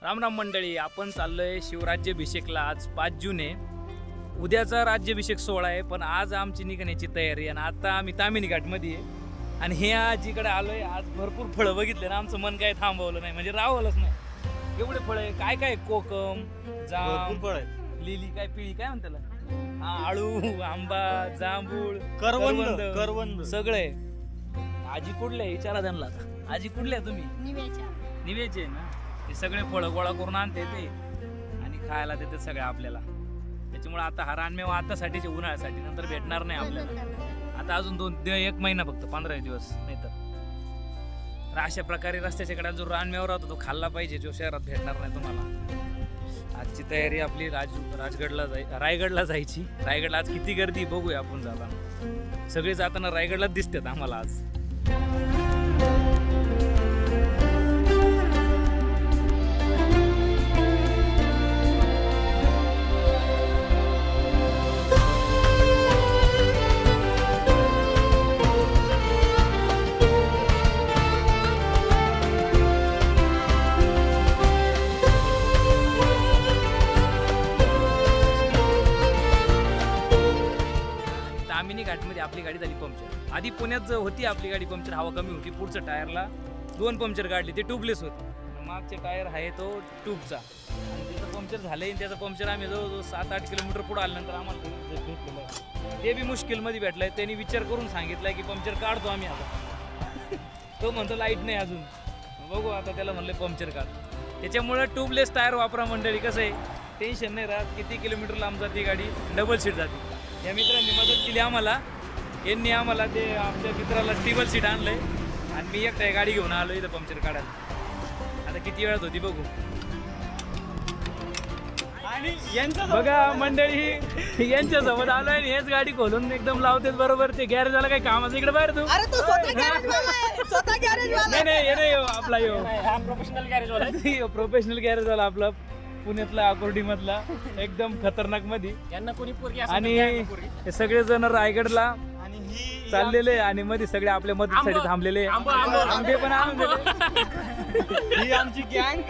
राम राम मंडळी, आपण चाललोय शिवराज्याभिषेकला. आज 5 जून आहे. उद्याचा राज्याभिषेक सोहळा आहे, पण आज आमची निघण्याची तयारी. आणि आता आम्ही तामिनी घाटमध्ये आहे. आणि हे आजीकडे आलोय. आज भरपूर फळं बघितले ना, आमचं मन काय थांबवलं नाही, म्हणजे राहवलंच नाही. एवढे फळं आहे. काय काय, कोकम, जाम, फळ आहे. लिली, काय पिळी, काय म्हणते त्याला, आळू, आंबा, जांभूळ, करवंद सगळे. आजी कुठले विचारा त्यांना. आता आजी कुठले तुम्ही? निवेचे ना. हे सगळे फळं गोळा करून आणते ते आणि खायला देते सगळे आपल्याला. त्याच्यामुळे आता हा रानमेवा आतासाठीचे, उन्हाळ्यासाठी, नंतर भेटणार नाही आपल्याला. आता अजून 1 महिना, फक्त 15 दिवस नाही तर. अशा प्रकारे रस्त्याच्या कडेला जो रानमेवा राहतो तो खाल्ला पाहिजे, जो शहरात भेटणार नाही तुम्हाला. आजची तयारी आपली रायगडला जायची. रायगडला आज किती गर्दी बघूया आपण जाताना. सगळे जाताना रायगडलाच दिसतात आम्हाला आज. तामिनी घाटमध्ये आपली गाडी झाली पंक्चर. आधी पुण्यात होती आपली गाडी पंक्चर, हवा कमी होती. पुढच्या टायरला 2 पंक्चर काढली, ते ट्यूबलेस होते. मागचे टायर आहे तो ट्यूबचा, आणि त्याचं पंक्चर झालंय. त्याचं पंक्चर आम्ही जवळजवळ 7-8 किलोमीटर पुढे आल्यानंतर आम्हाला भेटलेलं आहे. ते बी मुश्किलमध्ये भेटलंय. त्यांनी विचार करून सांगितलंय की पंक्चर काढतो आम्ही आता. तो म्हणतो लाईट नाही अजून. बघू आता, त्याला म्हणलं पंक्चर काढ. त्याच्यामुळे ट्यूबलेस टायर वापरा मंडळी. कसं आहे, टेन्शन नाही राहत. किती किलोमीटर लांब जाते गाडी, डबल सीट जाते. या मित्रांनी मदत केली आम्हाला. यांनी आम्हाला ते आमच्या मित्राला टेबल सीट आणलंय आणि मी एकटा गाडी घेऊन आलो इथं पंक्चर काढायला. आता किती वेळात होती बघू. आणि यांचं बघा मंडळी, यांच्यासोबत आलोय आणि हेच गाडी खोलून एकदम लावतेच बरोबर. ते गॅरेज वाला काही कामाचं इकडे बाहेर तू. अरे तू स्वतः गॅरेजवाला आहे, स्वतः गॅरेजवाला. नाही हे नाही आपला यो हा प्रोफेशनल गॅरेज वाला आहे. प्रोफेशनल गॅरेज वाला आपला, पुण्यातला, अकोर्डी मधला, एकदम खतरनाक मध्ये. यांना कोणी पोरगी आणि हे सगळे जण रायगडला आणि ही चाललेले आणि मध्ये सगळे आपल्या मदतीसाठी थांबलेले. आंबे पण आणून दिले. ही आमची गँग.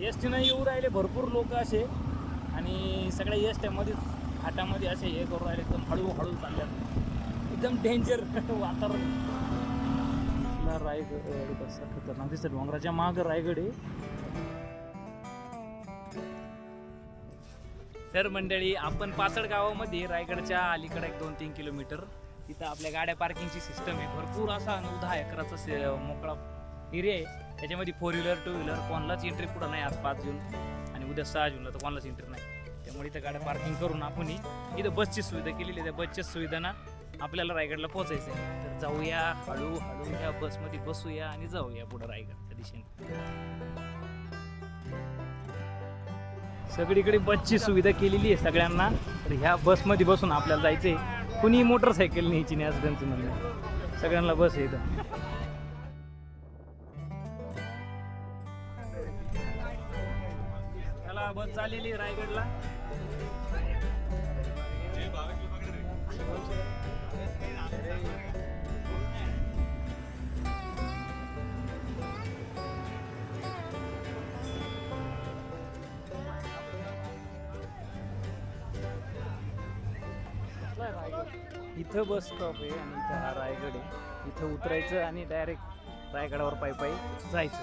एस टीनं येऊ राहिले भरपूर लोक असे, आणि सगळ्या एस टीमध्येच घाटामध्ये असे हे करून राहिले. एकदम हळूहळू चालल्यात. एकदम डेंजर वातावरण. रायगड कसा खतरनाक दिसत. डोंगराच्या माग रायगड आहे. तर मंडळी, आपण पाचड गावामध्ये, रायगडच्या अलीकडे 1-2-3 किलोमीटर, तिथं आपल्या गाड्या पार्किंगची सिस्टम आहे. भरपूर असा 9-10 एकराचा मोकळा एरिया आहे. त्याच्यामध्ये 4 व्हीलर 2 व्हीलर कोणालाच एंट्री पुढं नाही. आज 5 जून आणि उद्या 6 जूनला तर कोणालाच एंट्री नाही. त्यामुळे इथं गाड्या पार्किंग करून आपण इथं बसची सुविधा केलेली आहे. त्या बसच्या सुविधांना आपल्याला रायगडला पोहोचायचं आहे. तर जाऊया हळूहळू ह्या बसमध्ये बसूया आणि जाऊया पुढं रायगडच्या दिशेने. सगळीकडे बसची सुविधा केलेली आहे सगळ्यांना. तर ह्या बसमध्ये बसून आपल्याला जायचं आहे. कुणी मोटरसायकल न्यायची नाही असं त्यांचं म्हणणं. सगळ्यांना बस आहे इथं. त्याला बस चाललेली आहे रायगडला. इथं बस स्टॉप आहे आणि इथं हा रायगड आहे. इथं उतरायचं आणि डायरेक्ट रायगडावर पायी जायचं.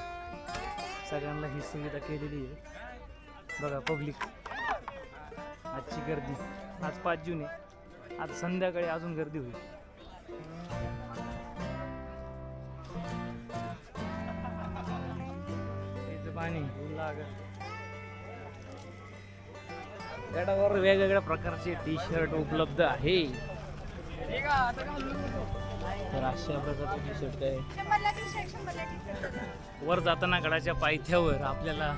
सगळ्यांना ही सुविधा केलेली आहे. बघा पब्लिक, आजची गर्दी. आज 5 जून आहे. आज संध्याकाळी अजून गर्दी होईल. ठिकाणी गडावर वेगवेगळ्या प्रकारचे टी शर्ट उपलब्ध आहे. तर अशा प्रकारचे टी शर्ट आहे. वर जाताना गडाच्या पायथ्यावर आपल्याला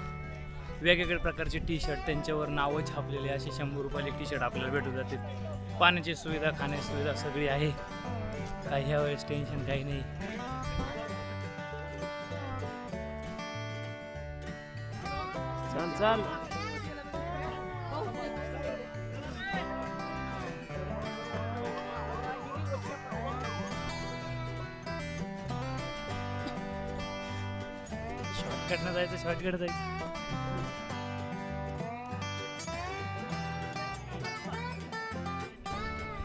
वेगवेगळ्या प्रकारचे टी शर्ट, त्यांच्यावर नावं छापलेले असे 100 रुपयाचे टी शर्ट आपल्याला भेटून जातील. पाण्याची सुविधा, खाण्याची सुविधा सगळी आहे. काही ह्या वेळेस टेन्शन काही नाही. चाल शॉर्टकटनं जायचं, शॉर्टकट जायचं.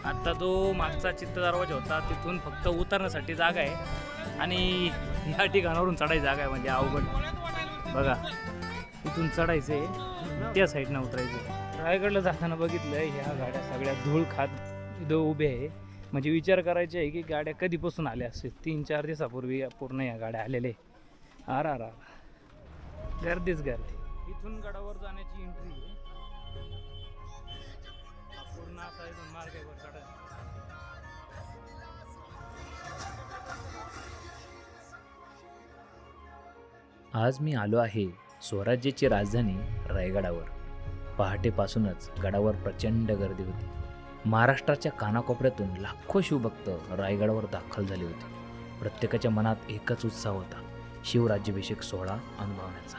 आता तो मागचा चित्त दरवाजा होता, तिथून फक्त उतरण्यासाठी जागा आहे आणि ह्या ठिकाणावरून चढायची जागा आहे. म्हणजे अवघड बघा, तिथून चढायचं आहे, त्या साईडनं उतरायचं. रायगडला जाताना बघितलं ह्या गाड्या सगळ्या धूळ खात इथं उभे आहे. म्हणजे विचार करायचे आहे की गाड्या कधीपासून आल्या असतील. 3-4 दिवसापूर्वी पूर्ण या गाड्या आलेले. आर गर्दीच गर्दी. इथून गडावर जाण्याची एंट्री आहे. पूर्ण असा इथून मार्ग आहे वर चढायचा. आज मी आलो आहे स्वराज्याची राजधानी रायगडावर. पहाटेपासूनच गडावर प्रचंड गर्दी होती. महाराष्ट्राच्या कानाकोपऱ्यातून लाखो शिवभक्त रायगडावर दाखल झाले होते. प्रत्येकाच्या मनात एकच उत्साह होता, शिवराज्याभिषेक सोहळा अनुभवण्याचा.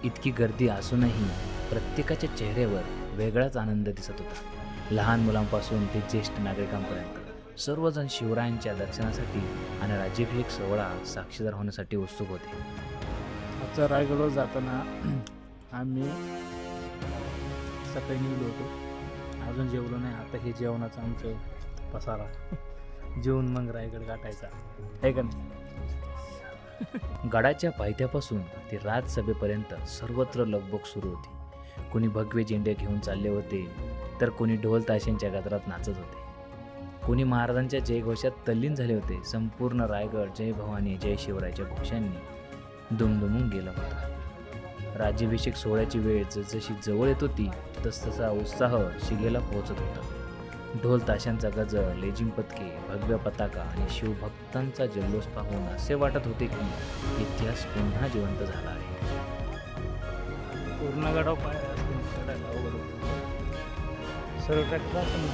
इतकी गर्दी असूनही प्रत्येकाच्या चेहऱ्यावर वेगळाच आनंद दिसत होता. लहान मुलांपासून ते ज्येष्ठ नागरिकांपर्यंत सर्वजण शिवरायांच्या दर्शनासाठी आणि राज्याभिषेक सोहळा साक्षीदार होण्यासाठी उत्सुक होते. आजच्या रायगडवर जाताना आम्ही सकाळी निघलो होतो, अजून जेवलो नाही. आता हे जेवणाचं आमचं पसारा, जेवून मग रायगड गाठायचा आहे का नाही. गडाच्या पायथ्यापासून ते राजसभेपर्यंत सर्वत्र लगबग सुरू होती. कोणी भगवे झेंडे घेऊन चालले होते, तर कोणी ढोल ताशांच्या गजरात नाचत होते. कोणी महाराजांच्या जयघोषात तल्लीन झाले होते. संपूर्ण रायगड जय भवानी जय शिवरायच्या घोषांनी दुमदुमून गेला होता. राज्याभिषेक सोहळ्याची वेळ जसजशी जवळ येत होती तसतसा उत्साह शिगेला पोहोचत होता. ढोल ताशांचा गजर, लेझिम पथके, भगव्या पताका आणि शिवभक्तांचा जल्लोष पाहून असे वाटत होते की इतिहास पुन्हा जिवंत झाला आहे. पूर्ण गडाव पायऱ्या असतील, चढायला अवघड होतं. सरळ ट्रॅक जातो ना,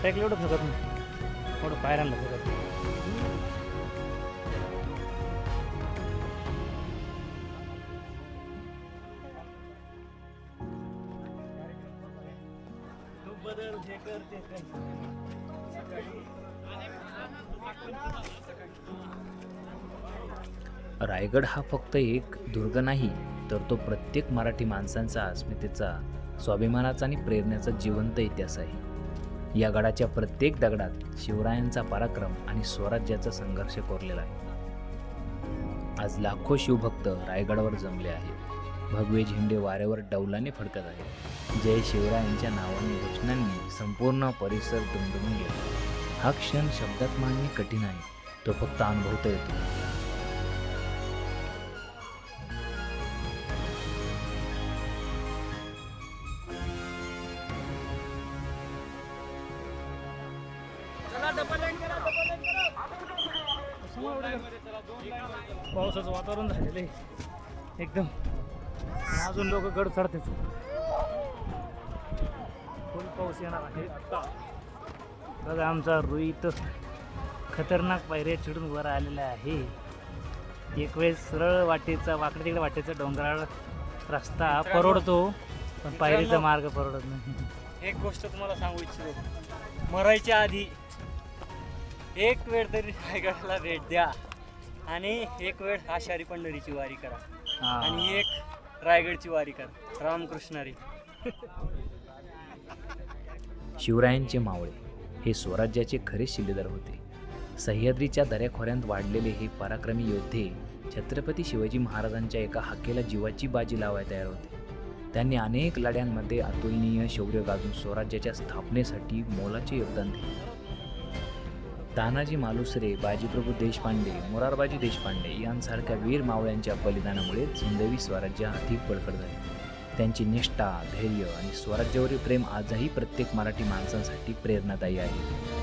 ट्रॅक एवढं फकत नाही, एवढं पायऱ्यांना फकत नाही. रायगड हा फक्त एक दुर्ग नाही, तर तो प्रत्येक मराठी माणसांचा अस्मितेचा, स्वाभिमानाचा आणि प्रेरणेचा जिवंत इतिहास आहे. या गडाच्या प्रत्येक दगडात शिवरायांचा पराक्रम आणि स्वराज्याचा संघर्ष कोरलेला आहे. आज लाखो शिवभक्त रायगडावर जमले आहेत. भगवे झेंडे वाऱ्यावर डौलाने फडकत आहेत. जय शिवरायांच्या नावाने घोषणांनी संपूर्ण परिसर दुमदुमून गेला. हा क्षण शब्दात मांडणे कठीण आहे, तो फक्त अनुभवता येतो. पावसाचं वातावरण झालेलं आहे एकदम. अजून लोक गड चढतात. फुल पाऊस येणार आहे आता. बघा आमचा रोहित खतरनाक पायऱ्या चिडून वर आलेला आहे. एक वेळेस सरळ वाटेचा, वाकडे तिकडे वाटेचा डोंगराळ रस्ता परवडतो, पण पायरीचा मार्ग परवडत नाही. एक गोष्ट तुम्हाला सांगू इच्छितो, मरायच्या आधी एक वेळ तरी रायगडाला भेट द्या आणि एक वेळ आषाढी पंढरीची वारी करा आणि एक रायगडची वारी करा. रामकृष्णारी. शिवरायांचे मावळे हे स्वराज्याचे खरे शिलेदार होते. सह्याद्रीच्या दऱ्याखोऱ्यात वाढलेले हे पराक्रमी योद्धे छत्रपती शिवाजी महाराजांच्या एका हाकेला जीवाची बाजी लावायला तयार होते. त्यांनी अनेक लढ्यांमध्ये अतुलनीय शौर्य गाजून स्वराज्याच्या स्थापनेसाठी मोलाचे योगदान दिले. तानाजी मालुसरे, बाजीप्रभू देशपांडे, मोरारबाजी देशपांडे यांसारख्या वीर मावळ्यांच्या बलिदानामुळे हिंदवी स्वराज्य अधिक बळकट झाले. त्यांची निष्ठा, धैर्य आणि स्वराज्यावरील प्रेम आजही प्रत्येक मराठी माणसांसाठी प्रेरणादायी आहे.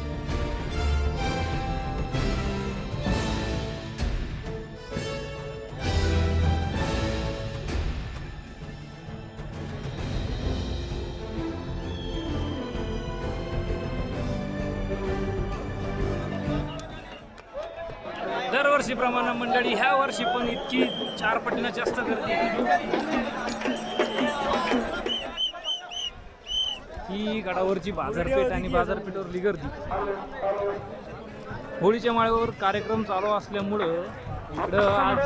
दरवर्षीप्रमाणे मंडळी ह्या वर्षी पण इतकी 4 पटीनं जास्त गर्दी ही गडावरची बाजारपेठ आणि बाजारपेठवरली गर्दी. होळीच्या माळ्यावर कार्यक्रम चालू असल्यामुळं इकडं आज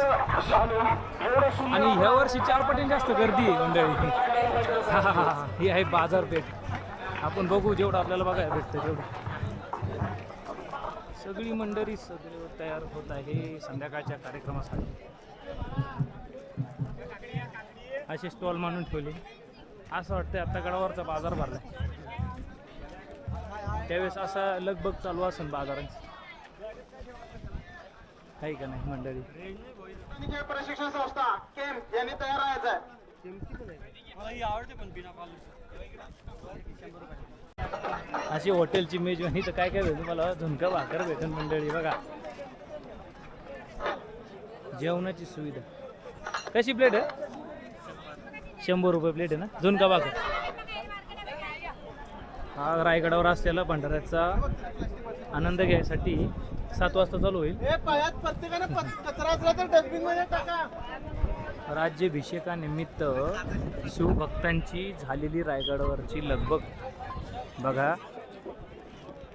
आणि ह्या वर्षी 4 पटीने जास्त गर्दी आहे मंडळी. ही आहे बाजारपेठ. आपण बघू जेवढं आपल्याला बघायला भेटतं तेवढं. सगळी मंडळी सगळे तयार होत आहे संध्याकाळच्या कार्यक्रमासाठी. असे स्टॉल मांडून ठेवले. असं वाटतं आता गडावरचा बाजार भरला. त्यावेळेस असा लगबग चालू असेल बाजारांची, काही का नाही मंडळी. प्रशिक्षण संस्था केम यांनी तयार राहायचं. अशी हॉटेलची मेजवानी तर काय काय भेटून मला झुणका भाकर भेटून मंडळी. बघा जेवणाची सुविधा. कशी प्लेट आहे? 100 रुपये प्लेट आहे ना झुणका भाकर. हा रायगडावर असलेला भंडाऱ्याचा आनंद घ्यायसाठी 7 वाजता चालू होईल. राज्याभिषेकानिमित्त शिवभक्तांची झालेली रायगडावरची लगबग बघा.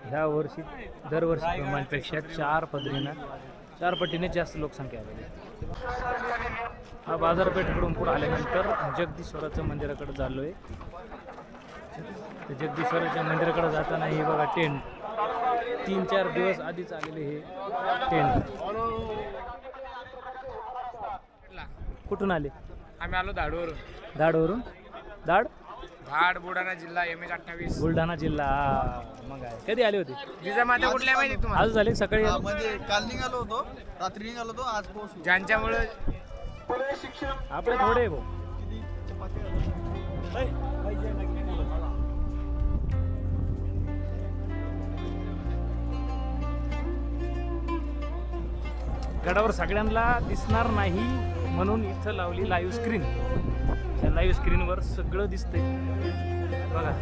ह्या वर्षी दरवर्षी प्रमाणापेक्षा 4 पटीने जास्त लोकसंख्या आलेली. हा बाजारपेठेकडून पुढे आल्यानंतर जगदीश्वराच्या मंदिराकडे चाललो आहे. जगदीश्वराच्या मंदिराकडे जाताना हे बघा टेंट 3-4 दिवस आधीच आलेले हे टेंट. कुठून आले? आम्ही आलो धाडवरून. धाडवरून? धाड बुलढाणा जिल्हा MH 28. बुलढाणा जिल्हा. मग आहे कधी आले होते? जिजामाता कुठल्या माहिती तुम्हाला? आज झाले सकाळी आले? म्हणजे काल निघालो होतो, रात्री निघालो होतो, आज पोहोचलो. ज्यांच्यामुळे आपले थोडे आहे भाऊ. गडावर सगळ्यांना दिसणार नाही म्हणून इथं लावली लाईव्ह स्क्रीन. त्या लाईव्ह स्क्रीनवर सगळं दिसतंय बघा.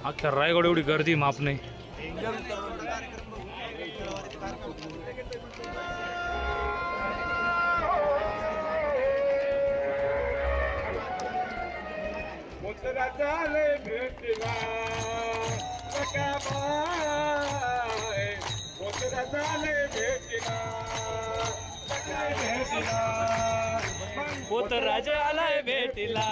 अख्ख्या रायगड एवढी गर्दी माप नाही. पोत राजा आलाय भेटीला.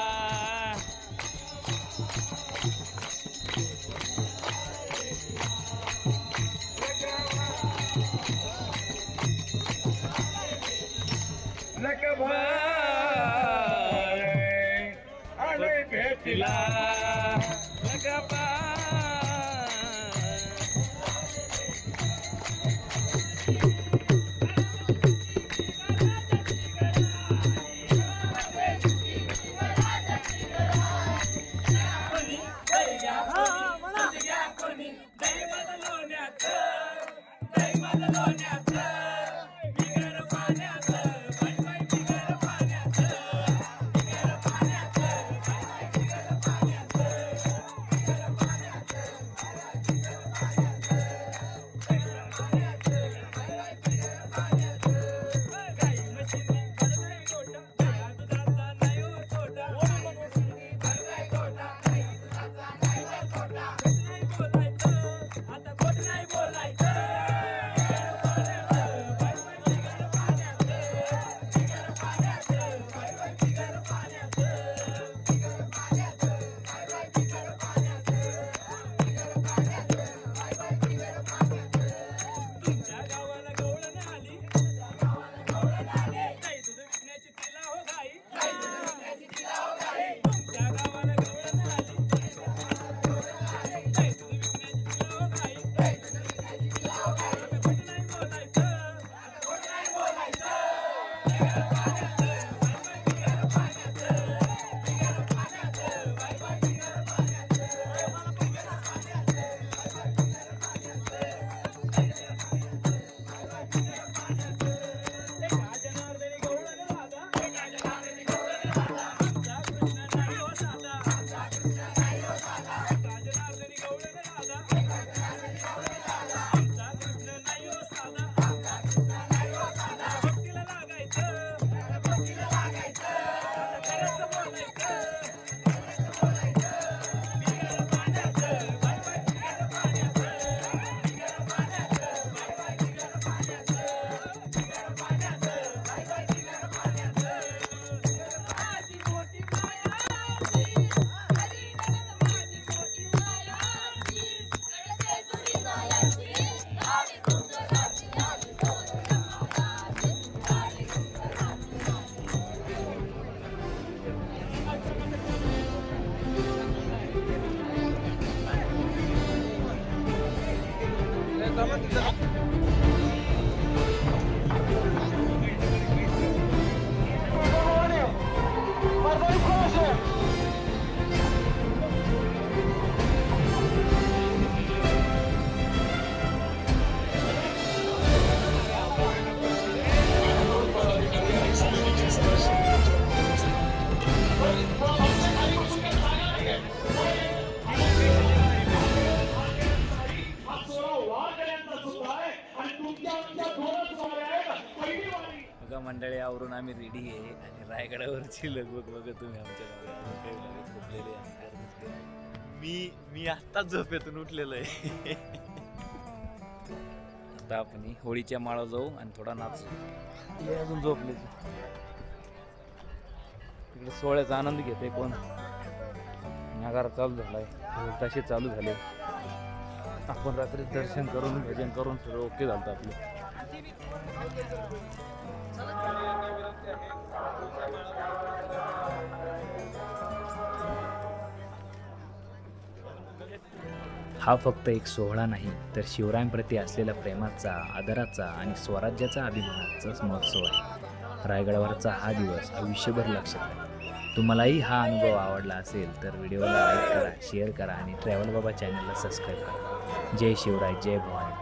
बघा मंडळी, आवरून आम्ही रेडी आहे आणि रायगडावरची लगबग बघा तुम्ही आमच्या गावी अजून काही लगबग झोपलेले आहे, काही नसते. मी आत्ताच झोपेतून उठलेलो आहे. आता आपण होळीच्या माळा जाऊ आणि थोडा नाच. हे अजून झोपले तिकडे सोहळ्याचा आनंद घेते कोण. नगारा चालू झालाय, तसे चालू झाले. आपण रात्री दर्शन करून भजन करून सगळं ओके झालं आपलं. हा फक्त एक सोहळा नाही तर शिवरायांप्रती असलेल्या प्रेमाचा, आदराचा आणि स्वराज्याचा अभिमानाचाच महोत्सव आहे. रायगडावरचा हा दिवस आयुष्यभर लक्षात राहील. तुम्हालाही हा अनुभव आवडला असेल तर व्हिडिओला लाईक करा, शेअर करा आणि ट्रॅव्हल बाबा चॅनलला सबस्क्राईब करा. जय शिवराय, जय भवानी.